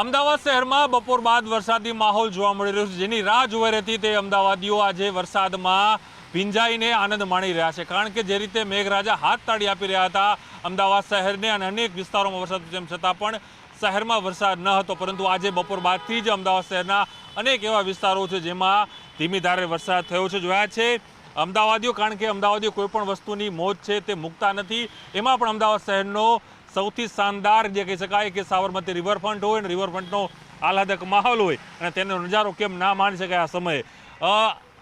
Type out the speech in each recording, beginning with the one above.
અમદાવાદ શહેરમાં બપોર બાદ વરસાદી માહોલ જોવા મળી રહ્યો છે, જેની રાહ જોઈ રહેતી તે અમદાવાદીઓ આજે વરસાદમાં ભીંજાઈને આનંદ માણી રહ્યા છે. કારણ કે જે રીતે મેઘરાજા હાથ તાળી આપી રહ્યા હતા અમદાવાદ શહેરને અને અનેક વિસ્તારોમાં વરસાદ તેમ છતાં પણ શહેરમાં વરસાદ ન હતો, પરંતુ આજે બપોર બાદથી જ અમદાવાદ શહેરના અનેક એવા વિસ્તારો છે જેમાં ધીમી ધારે વરસાદ થયો છે. જોયા છે અમદાવાદીઓ, કારણ કે અમદાવાદીઓ કોઈ પણ વસ્તુની મોજ છે તે મૂકતા નથી. એમાં પણ અમદાવાદ શહેરનો સૌથી શાનદાર જે કહી શકાય કે સાબરમતી રિવરફ્રન્ટ હોય અને રિવરફ્રન્ટનો આહલાદક માહોલ હોય અને તેનો નજારો કેમ ના માણી શકાય આ સમયે.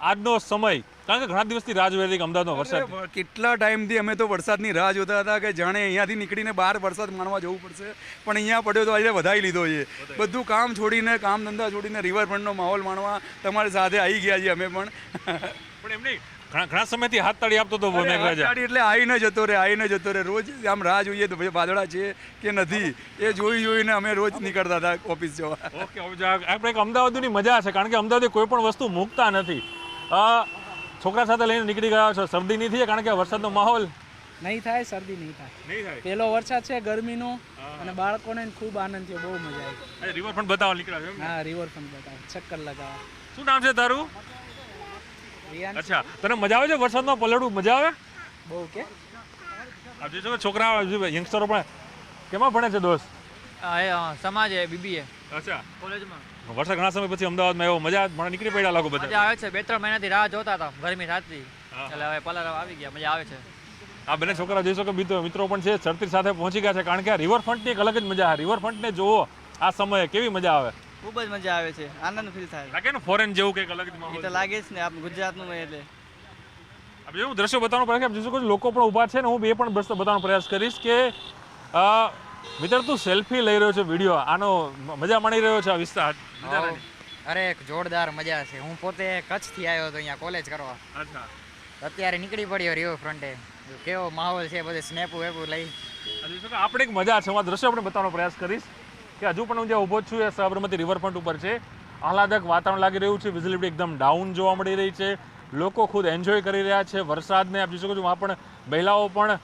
આજનો સમય, કારણ કે ઘણા દિવસથી રાહ જોઈ હતી કે અમદાવાદનો વરસાદ. કેટલા ટાઈમથી અમે તો વરસાદની રાહ જોતા હતા કે જાણે અહીંયાથી નીકળીને બહાર વરસાદ માણવા જવું પડશે, પણ અહીંયા પડ્યો તો આજે વધાવી લીધો છે. બધું કામ છોડીને, કામ ધંધા છોડીને રિવરફ્રન્ટનો માહોલ માણવા તમારી સાથે આવી ગયા છીએ અમે પણ. પણ એમ નહીં, ઘણા સમયથી હાથ તાળી આપતો હતો મેઘરાજા. એટલે આવીને જતો રહે. રોજ આમ રાહ જોઈએ તો ભાઈ વાદળા છે કે નથી એ જોઈને અમે રોજ નીકળતા હતા ઓફિસ જવા. ઓકે, આપણે એક અમદાવાદની મજા છે, કારણ કે અમદાવાદી કોઈ પણ વસ્તુ મૂકતા નથી. છોકરા સાથે લઈને નીકળી ગયા છો, શરદી નહીં થઈ કારણ કે વરસાદનો માહોલ નહીં થાય, શરદી નહીં થાય. પહેલો વરસાદ છે ગરમીનો અને બાળકોને ખૂબ આનંદ થયો, બહુ મજા આવી. રિવરફ્રન્ટ બતાવવા નીકળ્યા છે. હા, રિવરફ્રન્ટ બતાવો, ચક્કર લગાવો. શું નામ છે તારું? અચ્છા, તને મજા આવે છે વરસાદમાં પલળવું? મજા આવે બહુ. કે આજે જો છોકરા યંગસ્ટરો પણ કેમાં ભણે છે દોસ્ત? સમાજ બીબીએ. અચ્છા, કોલેજમાં. વરસાદ ઘણા સમય પછી અમદાવાદમાં એવો મજા નીકળી પડ્યા લાગો બધા. મજા આવે છે, 2-3 મહિનાથી રાહ જોતા હતા ગરમી થતી, એટલે હવે પલળવા આવી ગયા, મજા આવે છે. આ બંને છોકરા જોઈ શકો, મિત્રો પણ છે, છત્રી સાથે પહોંચી ગયા છે, કારણ કે આ રિવરફ્રન્ટની એક અલગ જ મજા. રિવરફ્રન્ટને જોવો આ સમયે કેવી મજા આવે. ખૂબ જ મજા આવે છે, આનંદ ફીલ થાય. લાગે ને ફોરેન જેવું કંઈક અલગ જ માહોલ. એ તો લાગે જ ને, આપણે ગુજરાતનું એટલે. આપણે એવું દ્રશ્ય બતાવવાનો પ્રયાસ જોઈ શકો છો, લોકો પણ ઊભા છે ને હું એ પણ દ્રશ્ય બતાવવાનો પ્રયાસ કરીશ કે મિત્ર તું સેલ્ફી લઈ રહ્યો છે, વિડીયો આનો મજા માણી રહ્યો છે આ વિસ્તાર. અરે જોરદાર મજા છે. હું પોતે કચ્છથી આવ્યો હતો અહીંયા કોલેજ કરવા. અચ્છા, અત્યારે નીકળી પડ્યો રિવરફ્રન્ટે. કેવો માહોલ છે, બધે સ્નેપો વેપો લઈ. આપણે એક મજા છે, હું આ દ્રશ્ય આપણે બતાવવાનો પ્રયાસ કરીશ કે હજુ પણ હું જ્યાં ઊભો છું એ સાબરમતી રિવરફ્રન્ટ ઉપર છે. આહલાદક વાતાવરણ લાગી રહ્યું છે, વિઝિબિલિટી એકદમ ડાઉન જોવા મળી રહી છે. લોકો ખુદ એન્જોય કરી રહ્યા છે વરસાદને. આપ જોઈ શકો છો વहाँ પણ મહિલાઓ પણ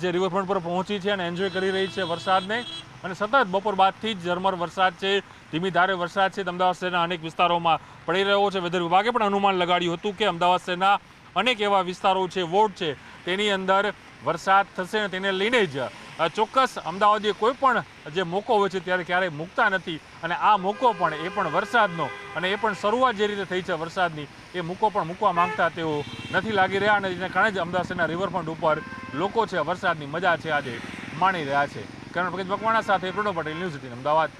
જે રિવરફ્રન્ટ પર પહોંચી છે અને એન્જોય કરી રહી છે વરસાદને. અને સતત બપોર બાદથી જ ઝરમર વરસાદ છે, ધીમી ધારે વરસાદ છે અમદાવાદ શહેરના અનેક વિસ્તારોમાં પડી રહ્યો છે. વેધર વિભાગે પણ અનુમાન લગાડ્યું હતું કે અમદાવાદ શહેરના અનેક એવા વિસ્તારો છે, વોર્ડ છે, તેની અંદર વરસાદ થશે અને તેને લઈને જ ચોક્કસ અમદાવાદીએ કોઈ પણ જે મોકો હોય છે ત્યારે ક્યારેય મૂકતા નથી. અને આ મોકો પણ એ પણ વરસાદનો, અને એ પણ શરૂઆત જે રીતે થઈ છે વરસાદની, એ મોકો પણ મૂકવા માંગતા તેઓ નથી લાગી રહ્યા. અને એને કારણે જ અમદાવાદ શહેરના રિવરફ્રન્ટ ઉપર લોકો છે વરસાદની મજા છે આજે માણી રહ્યા છે. કરણ ભગત મકવાણા સાથે પ્રોડો પટેલ, ન્યૂઝ 18 અમદાવાદ.